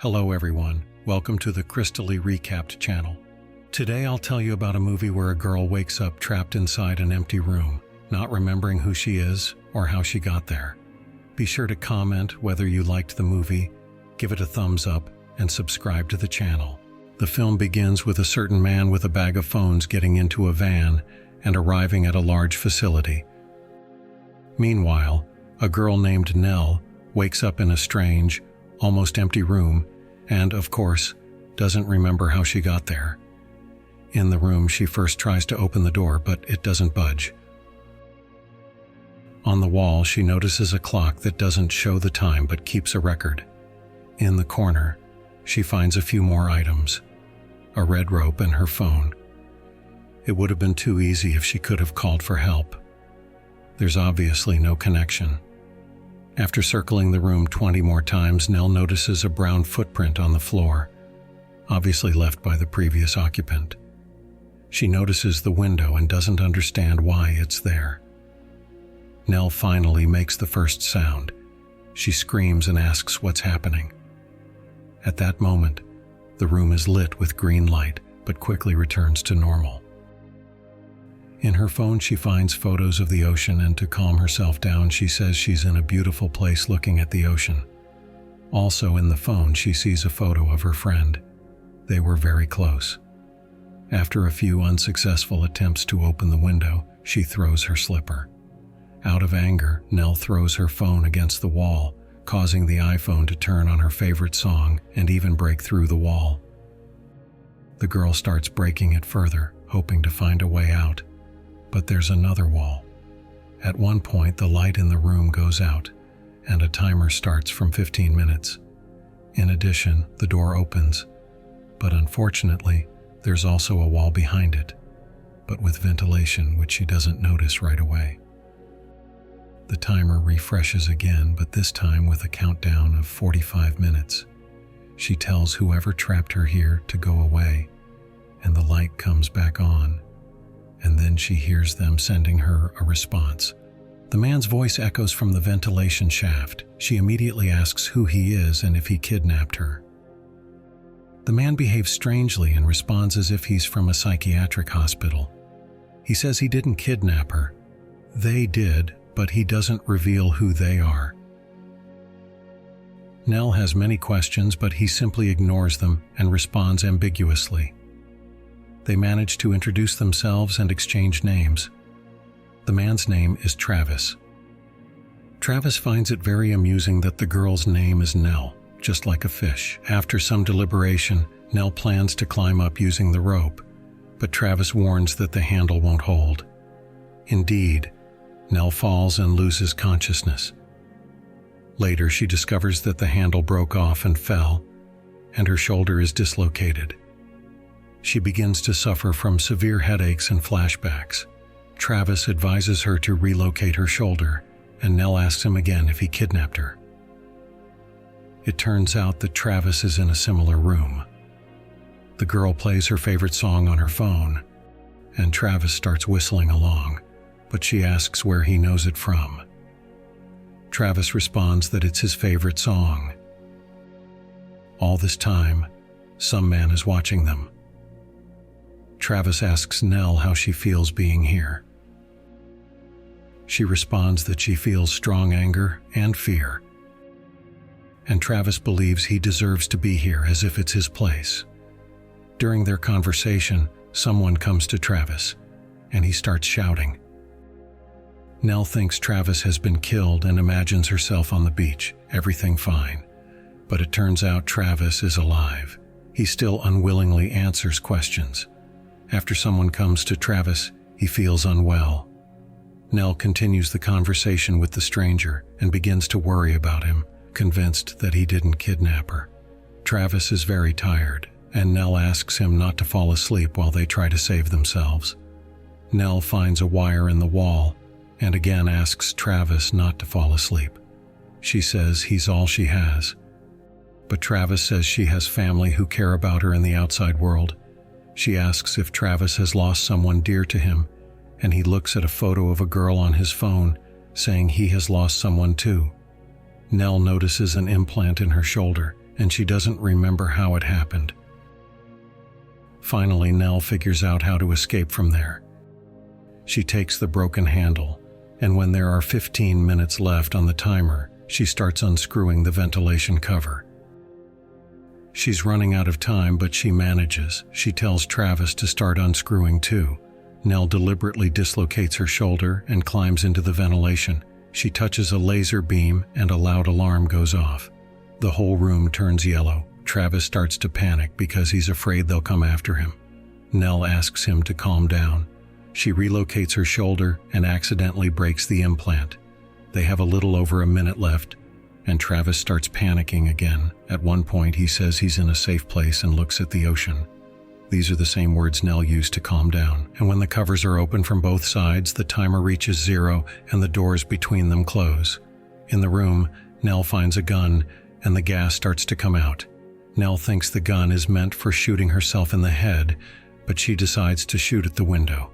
Hello everyone, welcome to the Crystaly Recapped channel. Today I'll tell you about a movie where a girl wakes up trapped inside an empty room, not remembering who she is or how she got there. Be sure to comment whether you liked the movie, give it a thumbs up, and subscribe to the channel. The film begins with a certain man with a bag of phones getting into a van and arriving at a large facility. Meanwhile, a girl named Nell wakes up in a strange, almost empty room and, of course, doesn't remember how she got there. In the room, she first tries to open the door, but it doesn't budge. On the wall, she notices a clock that doesn't show the time but keeps a record. In the corner, she finds a few more items: a red rope and her phone. It would have been too easy if she could have called for help. There's obviously no connection. After circling the room 20 more times, Nell notices a brown footprint on the floor, obviously left by the previous occupant. She notices the window and doesn't understand why it's there. Nell finally makes the first sound. She screams and asks what's happening. At that moment, the room is lit with green light, but quickly returns to normal. In her phone, she finds photos of the ocean, and to calm herself down, she says she's in a beautiful place looking at the ocean. Also in the phone, she sees a photo of her friend. They were very close. After a few unsuccessful attempts to open the window, she throws her slipper. Out of anger, Nell throws her phone against the wall, causing the iPhone to turn on her favorite song and even break through the wall. The girl starts breaking it further, hoping to find a way out. But there's another wall. At one point, the light in the room goes out, and a timer starts from 15 minutes. In addition, the door opens, but unfortunately, there's also a wall behind it, but with ventilation, which she doesn't notice right away. The timer refreshes again, but this time with a countdown of 45 minutes. She tells whoever trapped her here to go away, and the light comes back on. And then she hears them sending her a response. The man's voice echoes from the ventilation shaft. She immediately asks who he is and if he kidnapped her. The man behaves strangely and responds as if he's from a psychiatric hospital. He says he didn't kidnap her. They did, but he doesn't reveal who they are. Nell has many questions, but he simply ignores them and responds ambiguously. They manage to introduce themselves and exchange names. The man's name is Travis. Travis finds it very amusing that the girl's name is Nell, just like a fish. After some deliberation, Nell plans to climb up using the rope, but Travis warns that the handle won't hold. Indeed, Nell falls and loses consciousness. Later, she discovers that the handle broke off and fell, and her shoulder is dislocated. She begins to suffer from severe headaches and flashbacks. Travis advises her to relocate her shoulder, and Nell asks him again if he kidnapped her. It turns out that Travis is in a similar room. The girl plays her favorite song on her phone, and Travis starts whistling along, but she asks where he knows it from. Travis responds that it's his favorite song. All this time, some man is watching them. Travis asks Nell how she feels being here. She responds that she feels strong anger and fear. And Travis believes he deserves to be here as if it's his place. During their conversation, someone comes to Travis, and he starts shouting. Nell thinks Travis has been killed and imagines herself on the beach, everything fine. But it turns out Travis is alive. He still unwillingly answers questions. After someone comes to Travis, he feels unwell. Nell continues the conversation with the stranger and begins to worry about him, convinced that he didn't kidnap her. Travis is very tired, and Nell asks him not to fall asleep while they try to save themselves. Nell finds a wire in the wall and again asks Travis not to fall asleep. She says he's all she has. But Travis says she has family who care about her in the outside world. She asks if Travis has lost someone dear to him, and he looks at a photo of a girl on his phone, saying he has lost someone too. Nell notices an implant in her shoulder and she doesn't remember how it happened. Finally, Nell figures out how to escape from there. She takes the broken handle, and when there are 15 minutes left on the timer, she starts unscrewing the ventilation cover. She's running out of time, but she manages. She tells Travis to start unscrewing too. Nell deliberately dislocates her shoulder and climbs into the ventilation. She touches a laser beam and a loud alarm goes off. The whole room turns yellow. Travis starts to panic because he's afraid they'll come after him. Nell asks him to calm down. She relocates her shoulder and accidentally breaks the implant. They have a little over a minute left, and Travis starts panicking again. At one point, he says he's in a safe place and looks at the ocean. These are the same words Nell used to calm down. And when the covers are open from both sides, the timer reaches 0 and the doors between them close. In the room, Nell finds a gun and the gas starts to come out. Nell thinks the gun is meant for shooting herself in the head, but she decides to shoot at the window.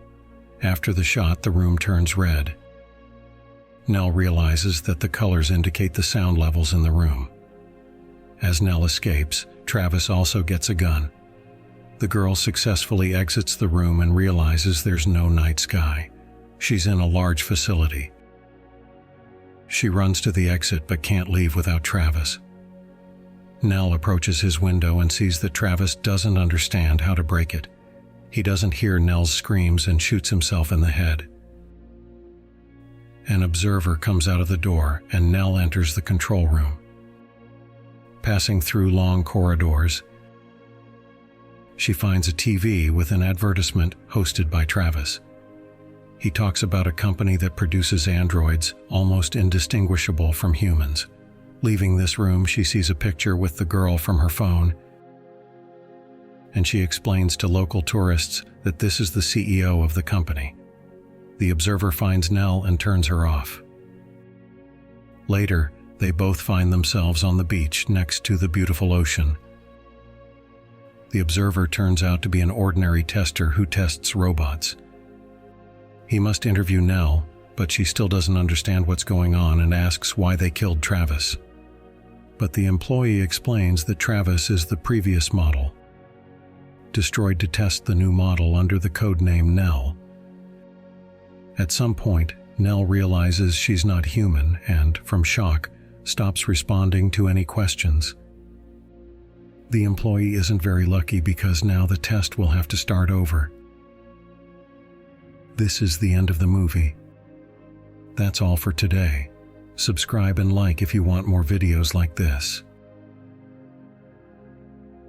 After the shot, the room turns red. Nell realizes that the colors indicate the sound levels in the room. As Nell escapes, Travis also gets a gun. The girl successfully exits the room and realizes there's no night sky. She's in a large facility. She runs to the exit but can't leave without Travis. Nell approaches his window and sees that Travis doesn't understand how to break it. He doesn't hear Nell's screams and shoots himself in the head. An observer comes out of the door and Nell enters the control room. Passing through long corridors, she finds a TV with an advertisement hosted by Travis. He talks about a company that produces androids almost indistinguishable from humans. Leaving this room, she sees a picture with the girl from her phone, and she explains to local tourists that this is the CEO of the company. The observer finds Nell and turns her off. Later, they both find themselves on the beach next to the beautiful ocean. The observer turns out to be an ordinary tester who tests robots. He must interview Nell, but she still doesn't understand what's going on and asks why they killed Travis. But the employee explains that Travis is the previous model, destroyed to test the new model under the code name Nell. At some point, Nell realizes she's not human and, from shock, stops responding to any questions. The employee isn't very lucky because now the test will have to start over. This is the end of the movie. That's all for today. Subscribe and like if you want more videos like this.